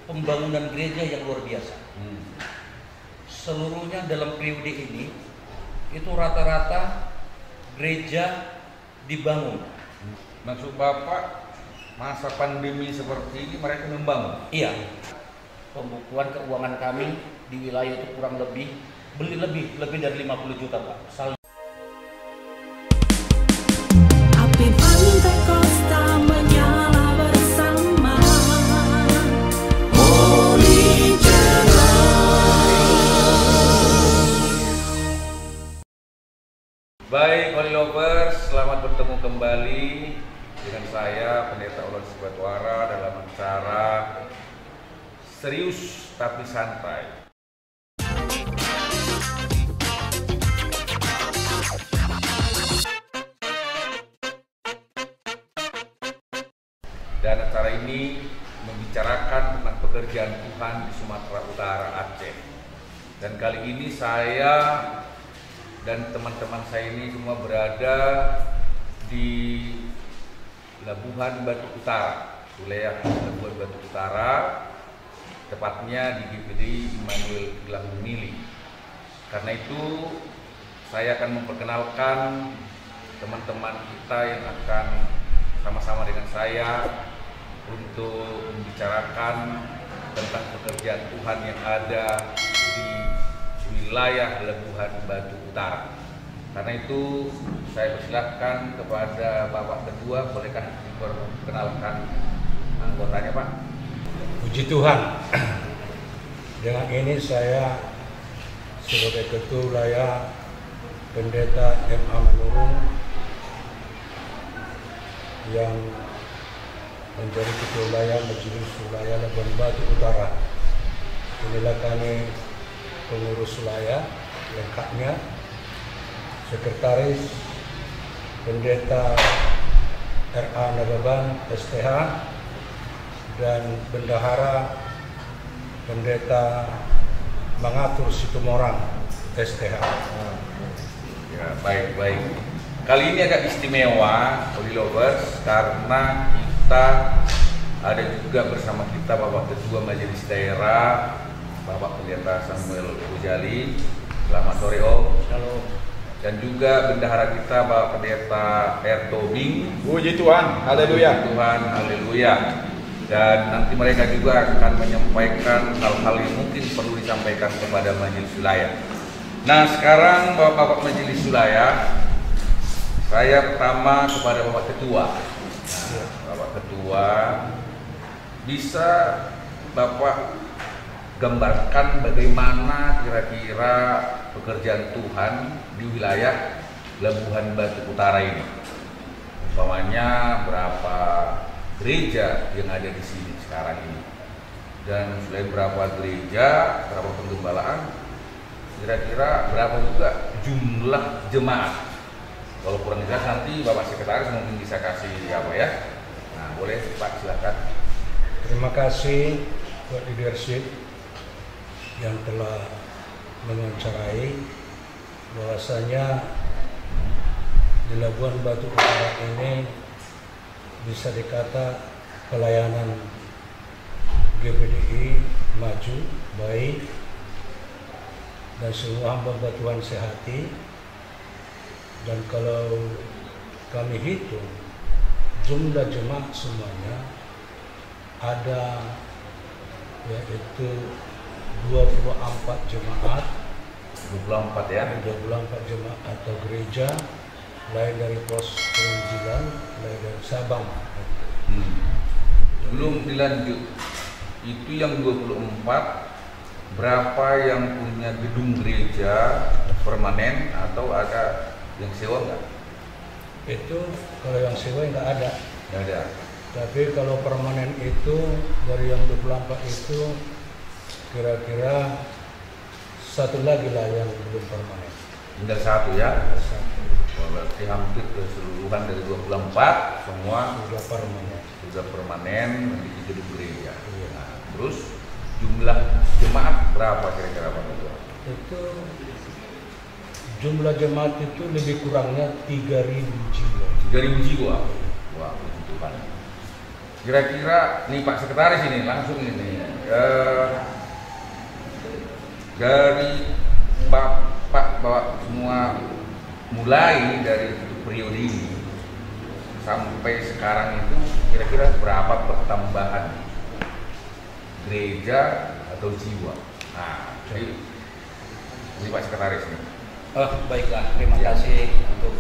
pembangunan gereja yang luar biasa. Seluruhnya dalam periode ini itu rata-rata gereja dibangun. Maksud Bapak, masa pandemi seperti ini mereka membangun? Iya. Pembukuan keuangan kami di wilayah itu kurang lebih lebih dari 50 juta, Pak. Api pantai Kosta menyala bersama Holy Baik, Holy Lovers, selamat bertemu kembali dengan saya, Pendeta Olon Sibatwara, dalam acara Serius Tapi Santai. Dan acara ini membicarakan tentang pekerjaan Tuhan di Sumatera Utara, Aceh. Dan kali ini saya dan teman-teman saya ini semua berada di Labuhan Batu Utara, wilayah Labuhan Batu Utara, tepatnya di GPD Immanuel Gelang Mili. Karena itu saya akan memperkenalkan teman-teman kita yang akan sama-sama dengan saya untuk membicarakan tentang pekerjaan Tuhan yang ada di wilayah Labuhan Batu Utara. Karena itu saya persilahkan kepada Bapak Ketua, bolehkah diperkenalkan anggotanya, Pak? Puji Tuhan. Dengan ini saya sebagai Ketua Wilayah Pendeta M.A. Manurung yang menjadi Ketua Wilayah Majelis Wilayah Labuhan Batu Utara. Inilah kami pengurus wilayah lengkapnya, Sekretaris Pendeta R.A. Nababan STH dan Bendahara Pendeta Mengatur Situmorang STH. Ya, baik. Kali ini agak istimewa, Holy Lovers, karena kita ada juga bersama kita Bapak Ketua Majelis Daerah, Bapak Pendeta Samuel Ujali. Selamat sore, Om. Halo. Dan juga bendahara kita Bapak Pendeta R. Tobing. Puji Tuhan, haleluya. Puji Tuhan, haleluya. Dan nanti mereka juga akan menyampaikan hal-hal yang mungkin perlu disampaikan kepada majelis wilayah. Nah, sekarang Bapak Majelis Wilayah, saya pertama kepada Bapak Ketua. Nah, Bapak Ketua, bisa Bapak gambarkan bagaimana kira-kira pekerjaan Tuhan di wilayah Labuhan Batu Utara ini? Umpamanya berapa gereja yang ada di sini sekarang ini, dan selain berapa gereja, berapa penggembalaan, kira-kira berapa juga jumlah jemaat? Kalau kurang jelas nanti Bapak Sekretaris mungkin bisa kasih apa ya. Nah, boleh Pak, silakan. Terima kasih buat leadership yang telah mewawancarai bahwasanya di Labuhan Batu Utara ini bisa dikata pelayanan GPDI maju, baik, dan semua hamba Tuhan sehati. Dan kalau kami hitung jumlah jemaat semuanya ada yaitu 24 jemaat. 24 ya? 24 jemaat atau gereja, lain dari pos penginjilan, lain dari Sabang. Belum dilanjut, itu yang 24, berapa yang punya gedung gereja permanen atau ada yang sewa nggak? Itu kalau yang sewa nggak ada. Nggak ada. Tapi kalau permanen itu dari yang 24 itu kira-kira satu lagi lah yang belum permanen. Tinggal satu ya? Satu. Berarti hampir keseluruhan dari 24 semua Sudah permanen. sudah permanen memiliki gedung gereja. Iya. Nah, terus jumlah jemaat berapa kira-kira Pak Ketua? Itu jumlah jemaat itu lebih kurangnya 3.000 jiwa. 3.000 jiwa. Wah, puji Tuhan. Kira-kira nih Pak Sekretaris ini langsung ini dari Bapak semua mulai dari periode ini sampai sekarang itu kira-kira berapa pertambahan gereja atau jiwa? Nah, jadi ini Pak Sekretaris nih. Baiklah, terima kasih untuk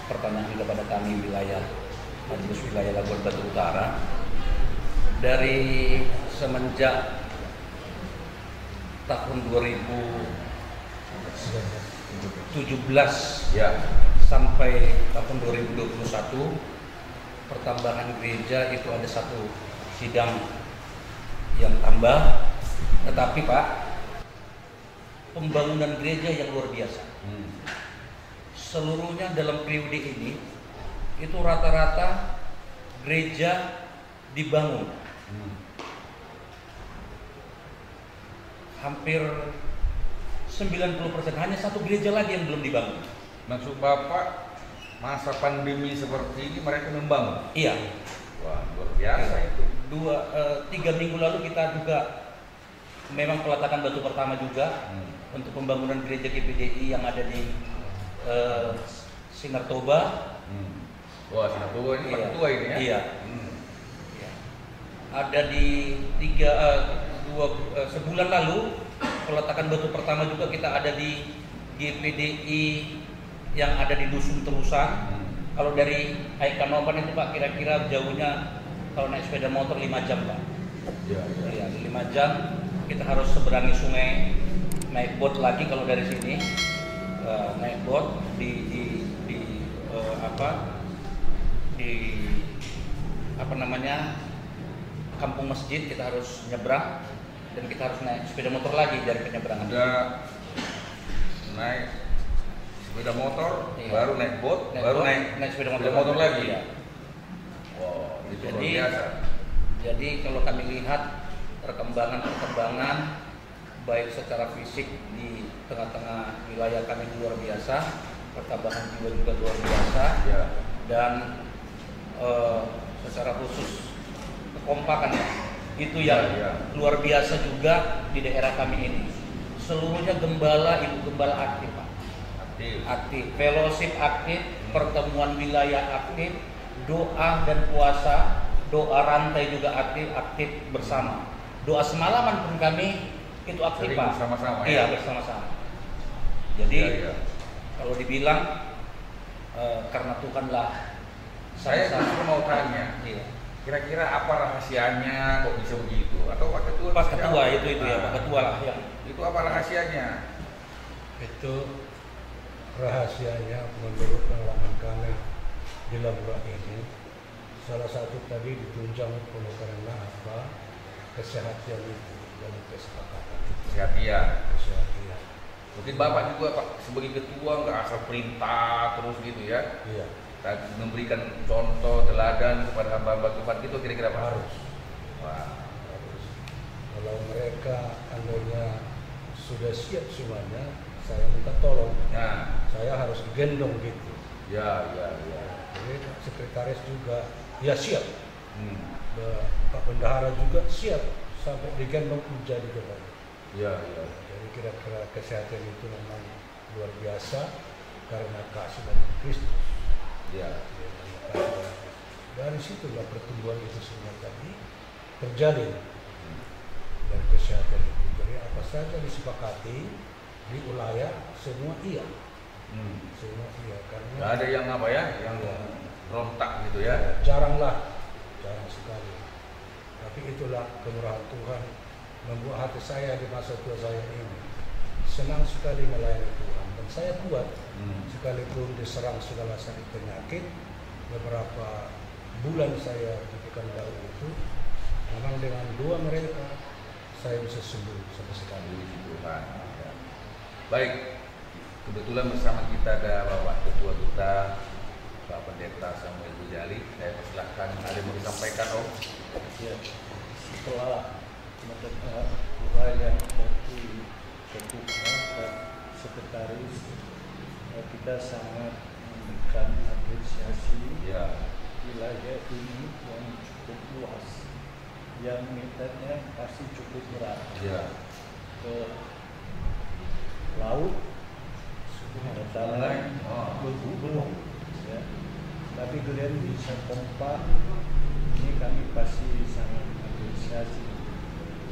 pertanyaan kepada kami wilayah Majelis Wilayah Labuan Batu Utara. Dari semenjak tahun 2017 Ya. sampai tahun 2021 pertambahan gereja itu ada satu sidang yang tambah, tetapi Pak, pembangunan gereja yang luar biasa. Seluruhnya dalam periode ini itu rata-rata gereja dibangun. Hampir 90%, hanya satu gereja lagi yang belum dibangun. Maksud Bapak masa pandemi seperti ini mereka membangun? Iya. Wah, luar biasa itu. 3 minggu lalu kita juga memang peletakan batu pertama juga untuk pembangunan gereja GPDI yang ada di Sinar Toba. Wah, Sinar Toba ini Iya. Pak Ketua ini ya? Iya. Iya. Ada di sebulan lalu peletakan batu pertama juga kita ada di GPDI yang ada di Dusun Terusan. Kalau dari Aikanopan itu Pak kira-kira jauhnya kalau naik sepeda motor 5 jam Pak. Iya, 5 jam kita harus seberangi sungai, naik boat lagi kalau dari sini, naik boat di kampung masjid kita harus nyebrang dan kita harus naik sepeda motor lagi dari penyeberangan. Udah naik sepeda motor, Iya. baru naik boat, baru boat, naik sepeda motor, motor lagi. Iya. Wow, itu luar Jadi, biasa. Jadi kalau kami lihat perkembangan baik secara fisik di tengah-tengah wilayah kami luar biasa, pertambahan jiwa juga luar biasa, Ya. dan secara khusus kekompakan itu yang Ya. luar biasa juga di daerah kami ini. Seluruhnya gembala, ibu gembala aktif Pak. Aktif, fellowship aktif, pertemuan wilayah aktif, doa dan puasa, doa rantai juga aktif bersama. Doa semalaman pun kami itu aktif Sering Pak. bersama-sama, ya? Iya, bersama-sama. Jadi Ya. kalau dibilang karena Tuhanlah Saya sama-sama. justru mau tanya, Iya. kira-kira apa rahasianya kok bisa begitu? Atau Pak Ketua? Pak bisa Ketua jawab? itu ya, Pak Ketua lah yang Itu apa rahasianya? Itu rahasianya menurut pengalaman kami di Labura ini, salah satu tadi ditunjang oleh karena apa? Kesehatan itu dalam kesepakatan. Kesehatan. Kesehatan. Mungkin Bapak juga Pak sebagai ketua nggak asal perintah terus gitu ya? Iya. Dan memberikan contoh teladan kepada hamba-hamba Tuhan gitu kira-kira Pak? Harus. Wah. Harus. Kalau mereka andainya sudah siap semuanya, saya minta tolong. Nah, Saya harus gendong gitu. ya. Jadi Pak Sekretaris juga ya siap. Hmm. Pak Bendahara juga siap sampai digendong menjadi kembali. Ya. Jadi kira-kira kesehatan itu memang luar biasa karena kasih dari Kristus. Ya. Dari situlah pertumbuhan itu semua tadi terjadi dari kesehatan itu. Jadi apa saja disepakati di wilayah semua iya, semua iya karena Nggak ada yang apa ya, yang rontak gitu ya? jarang sekali. Tapi itulah kemurahan Tuhan membuat hati saya di masa tua saya ini senang sekali melayani Tuhan dan saya kuat sekalipun diserang segala sakit penyakit. Beberapa bulan saya di Pekanbaru itu memang dengan doa mereka saya bisa sembuh sampai sekarang. Puji Tuhan. Ya. Baik, kebetulan bersama kita ada Bapak Ketua kita, Pak Pendeta Samuel Bujali. Saya persilahkan, ada yang mau disampaikan Om? Ya, setelah wilayah dari ketua dan sekretaris, kita sangat memberikan apresiasi Ya. wilayah ini yang cukup luas, yang meternya pasti cukup berat. Ya. Ke laut, dataran, belum. Ya. Tapi kalian bisa kompak, ini kami pasti sangat apresiasi.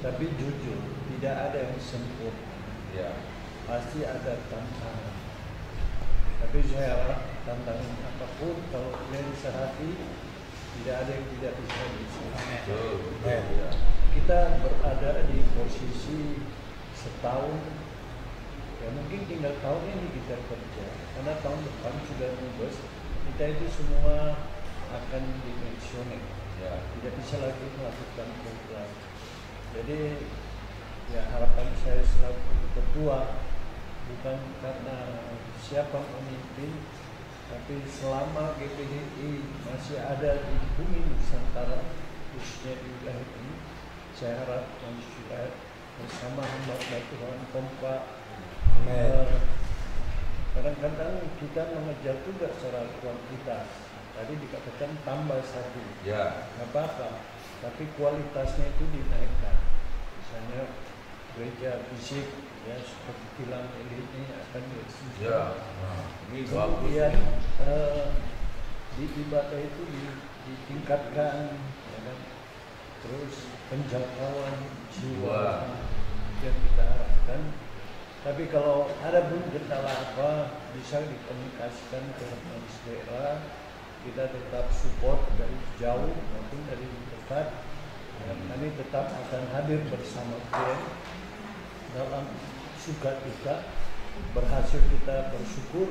Tapi jujur, tidak ada yang sempurna. Ya. Pasti ada tantangan. Tapi saya harap tantangan apapun kalau kalian sehati, tidak ada yang tidak bisa diselesaikan. Betul. Ya. Kita berada di posisi setahun, ya mungkin tinggal tahun ini kita kerja, karena tahun depan sudah lulus, kita itu semua akan dipensiunkan. Ya. Tidak bisa lagi melakukan program. Jadi ya harapan saya selaku ketua, bukan karena siapa pemimpin, tapi selama GPDI masih ada di bumi Nusantara, khususnya di wilayah ini, saya harap manusia bersama hamba Tuhan kompak. Kadang-kadang kita mengejar juga secara kuantitas. Tadi dikatakan tambah satu, Ya. nggak apa-apa, tapi kualitasnya itu dinaikkan. Misalnya gereja fisik, ya seperti kilang ini akan diresmikan. Ya. Kemudian di ibadah itu ditingkatkan, ya kan? Terus penjangkauan jiwa yang kita harapkan. Tapi kalau ada pun kendala apa, bisa dikomunikasikan ke majelis daerah. Kita tetap support dari jauh maupun dari dekat. Dan kami tetap akan hadir bersama kalian dalam suka duka. Berhasil kita bersyukur,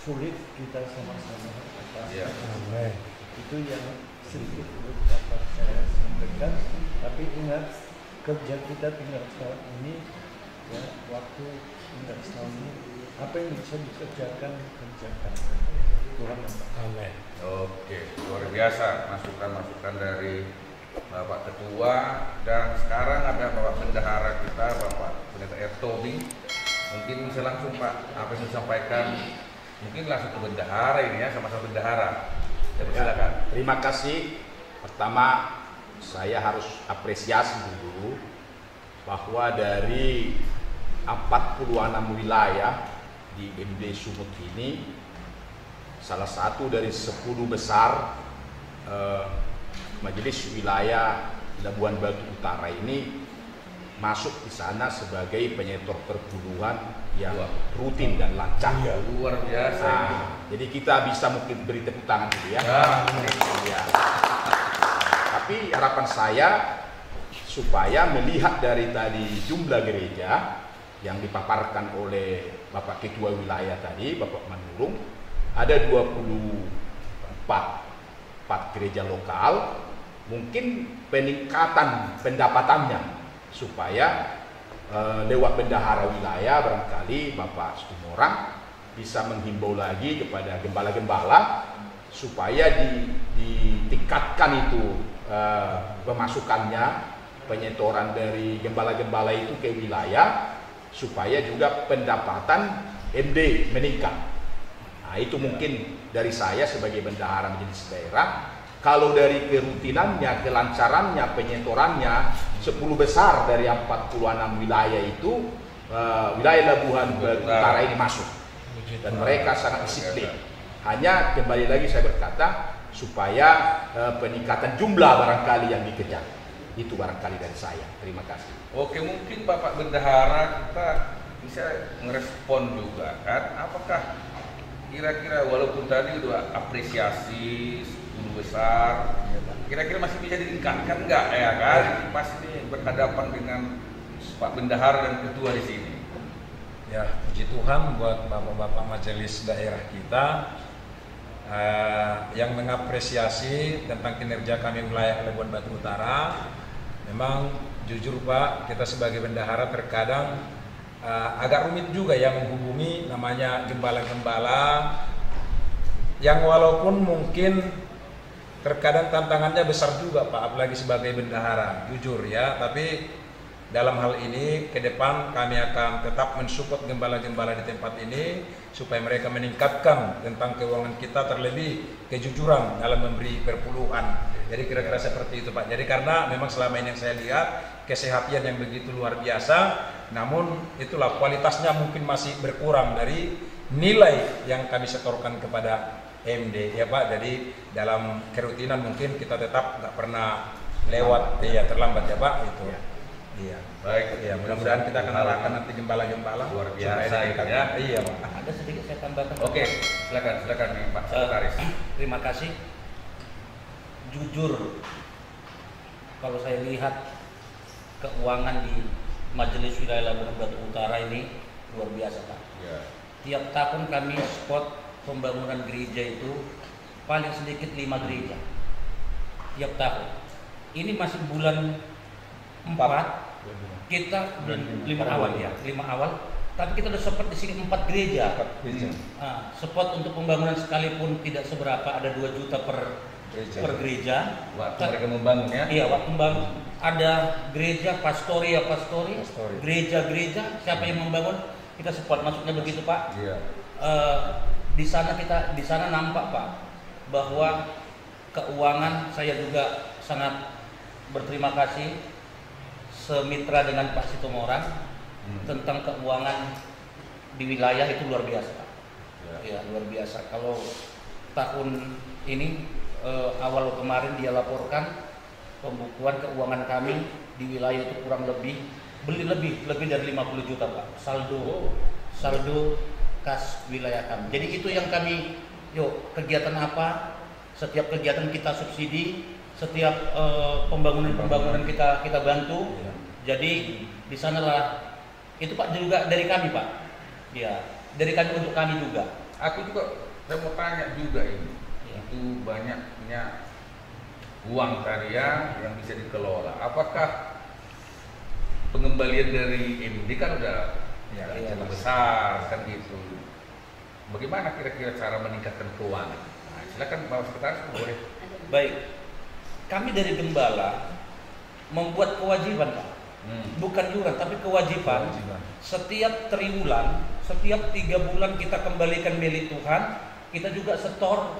sulit kita sama-sama atas. Ya. Amin. Itu yang sedikit dapat saya sampaikan. Tapi ingat, kerja kita tinggal setahun ini, ya waktu tinggal setahun ini. Apa yang bisa dikerjakan, kerjakan. Tuhan memberkati. Amin. Oke, luar biasa masukan-masukan dari Bapak Ketua, dan sekarang ada Bapak Bendahara kita, Bapak Pendeta Ertobing. Mungkin bisa langsung Pak, apa yang disampaikan, mungkin langsung ke Bendahara ini ya, sama-sama Bendahara. Ya, silakan. Terima kasih. Pertama, saya harus apresiasi dulu bahwa dari 46 wilayah di MD Sumut ini, salah satu dari 10 besar Majelis Wilayah Labuan Batu Utara ini masuk di sana sebagai penyetor perpuluhan yang rutin dan lancar. Iya, luar biasa. Nah, jadi kita bisa mungkin beri tepuk tangan dulu ya. Ya. Tapi harapan saya supaya melihat dari tadi jumlah gereja yang dipaparkan oleh Bapak Ketua Wilayah tadi, Bapak Manurung, ada 24 gereja lokal, mungkin peningkatan pendapatannya supaya lewat bendahara wilayah barangkali Bapak Situmorang bisa menghimbau lagi kepada gembala-gembala supaya ditingkatkan itu pemasukannya, penyetoran dari gembala-gembala itu ke wilayah supaya juga pendapatan MD meningkat. Nah, itu mungkin dari saya sebagai bendahara majelis daerah. Kalau dari kerutinannya, kelancarannya, penyetorannya, 10 besar dari 46 wilayah itu, wilayah Labuan Batu Utara ini masuk. Dan mereka sangat disiplin. Hanya kembali lagi saya berkata, supaya peningkatan jumlah barangkali yang dikejar. Itu barangkali dari saya. Terima kasih. Oke, mungkin Bapak Bendahara kita bisa ngerespon juga kan, apakah kira-kira walaupun tadi udah apresiasi 10 besar, kira-kira masih bisa ditingkatkan nggak ya kan? Pas ini berhadapan dengan Pak Bendahara dan Ketua di sini. Ya, puji Tuhan buat bapak-bapak majelis daerah kita yang mengapresiasi tentang kinerja kami wilayah Labuan Batu Utara. Memang jujur Pak, kita sebagai bendahara terkadang agak rumit juga ya menghubungi namanya gembala-gembala yang walaupun mungkin terkadang tantangannya besar juga Pak, apalagi sebagai bendahara, jujur ya. Tapi dalam hal ini ke depan kami akan tetap mensupport gembala-gembala di tempat ini supaya mereka meningkatkan tentang keuangan kita, terlebih kejujuran dalam memberi perpuluhan. Jadi kira-kira seperti itu Pak. Jadi karena memang selama ini yang saya lihat kesehatan yang begitu luar biasa, namun itulah kualitasnya mungkin masih berkurang dari nilai yang kami setorkan kepada MD ya Pak. Jadi dalam kerutinan mungkin kita tetap nggak pernah lewat ya terlambat ya Pak itu. Iya. Baik. Iya, mudah-mudahan kita akan arahkan nanti gembala-gembala luar biasa ya. Iya Pak. Ada sedikit saya tambahkan. Oke, silakan nih Pak Sekretaris. Terima kasih. Jujur, kalau saya lihat keuangan di Majelis Wilayah Labuhan Batu Utara ini luar biasa Pak. Ya. Tiap tahun kami spot pembangunan gereja itu paling sedikit 5 gereja tiap tahun. Ini masih bulan 4, kita 5 awal ya, 5 awal. Tapi kita udah support di sini 4 gereja. Support untuk pembangunan sekalipun tidak seberapa, ada 2 juta per gereja. Waktu mereka membangun ya? Iya, waktu membangun. Ada gereja pastori, gereja-gereja, siapa yang membangun kita support, maksudnya begitu Pak. Iya. Di sana nampak Pak bahwa keuangan saya juga sangat berterima kasih semitra dengan Pak Sitomorang tentang keuangan di wilayah itu luar biasa Pak. Ya, luar biasa. Kalau tahun ini awal kemarin dia laporkan pembukuan keuangan kami di wilayah itu kurang lebih lebih dari 50 juta Pak. Saldo kas wilayah kami. Jadi itu yang kami kegiatan apa? Setiap kegiatan kita subsidi, setiap pembangunan kita bantu. Jadi di sanalah itu Pak juga dari kami Pak. Ya, dari kami untuk kami juga. Aku juga saya mau tanya juga ini. Itu banyaknya uang karya yang bisa dikelola. Apakah pengembalian dari MD kan udah cukup besar kan gitu. Bagaimana kira-kira cara meningkatkan keuangan? Nah, silakan Pak Sekretaris boleh. Baik. Kami dari Gembala membuat kewajiban Pak. Bukan iuran tapi kewajiban. Setiap triwulan, setiap 3 bulan kita kembalikan milik Tuhan, kita juga setor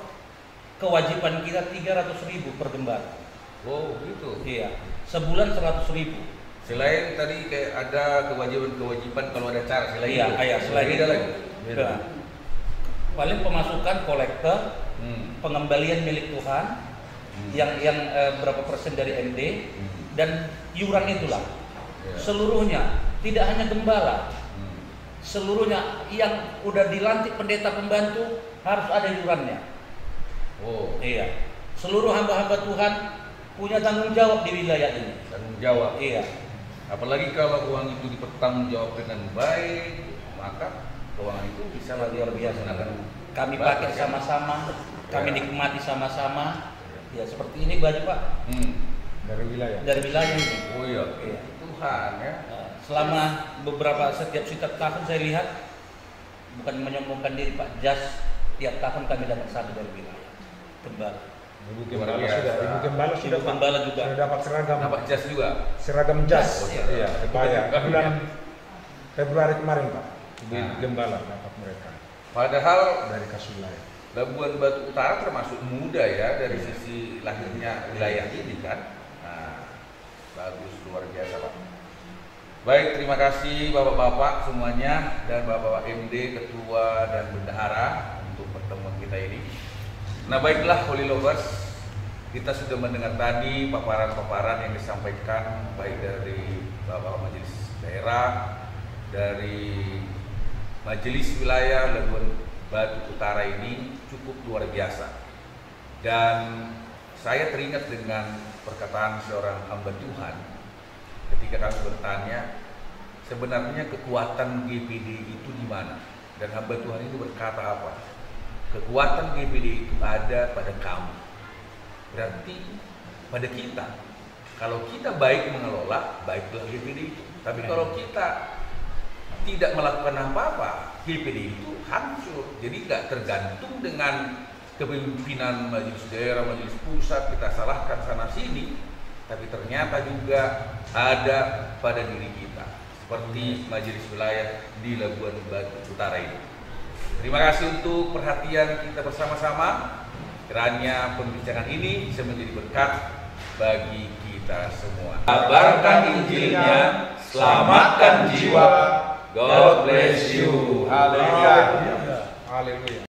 kewajiban kita 300.000 per gembala. Oh gitu. Iya. Sebulan 100.000. Selain tadi kayak ada kewajiban kalau ada cara selain iya, itu. Iya, selain beda itu. lagi. Beda. Paling pemasukan kolektor, pengembalian milik Tuhan, yang berapa persen dari MD, dan iuran itulah. Seluruhnya, tidak hanya gembala. Seluruhnya yang udah dilantik pendeta pembantu harus ada iurannya. Oh. Iya. Seluruh hamba-hamba Tuhan punya tanggung jawab di wilayah ini. Tanggung jawab. Iya. Apalagi kalau uang itu dipertanggungjawab dengan baik, maka keuangan itu bisa Luar biasa. Kami pakai sama-sama, kami nikmati sama-sama. Ya seperti ini baju Pak. Dari wilayah. Dari wilayah ini. Oh iya. Tuhan ya. Selama setiap tahun saya lihat, bukan menyombongkan diri Pak, tiap tahun kami dapat satu dari wilayah Gembala. Ibu Gembala sudah dapat seragam. Dapat jas juga. Seragam jas. Iya, kebaya. Bulan Februari kemarin Pak. Ibu Gembala dapat mereka. Padahal dari Kasulaya. Labuhan Batu Utara termasuk muda ya dari sisi lahirnya wilayah ini kan. Nah, bagus, luar biasa Pak. Baik, terima kasih Bapak-bapak semuanya dan Bapak-bapak MD, Ketua dan Bendahara untuk pertemuan kita ini. Nah baiklah Holy Lovers, kita sudah mendengar tadi paparan-paparan yang disampaikan baik dari Bapak Majelis Daerah, dari Majelis Wilayah Labuhan Batu Utara ini cukup luar biasa. Dan saya teringat dengan perkataan seorang hamba Tuhan ketika kami bertanya sebenarnya kekuatan GPD itu di mana, dan hamba Tuhan itu berkata apa? Kekuatan GPD itu ada pada kamu, berarti pada kita. Kalau kita baik mengelola, baiklah GPD itu. Tapi kalau kita tidak melakukan apa-apa, GPD itu hancur. Jadi nggak tergantung dengan kepemimpinan majelis daerah, majelis pusat, kita salahkan sana sini. tapi ternyata juga ada pada diri kita, seperti Majelis Wilayah di Labuan Batu Utara ini. Terima kasih untuk perhatian kita bersama-sama. Kiranya pembicaraan ini bisa menjadi berkat bagi kita semua. Kabarkan Injilnya, selamatkan jiwa. God bless you. Haleluya. Haleluya.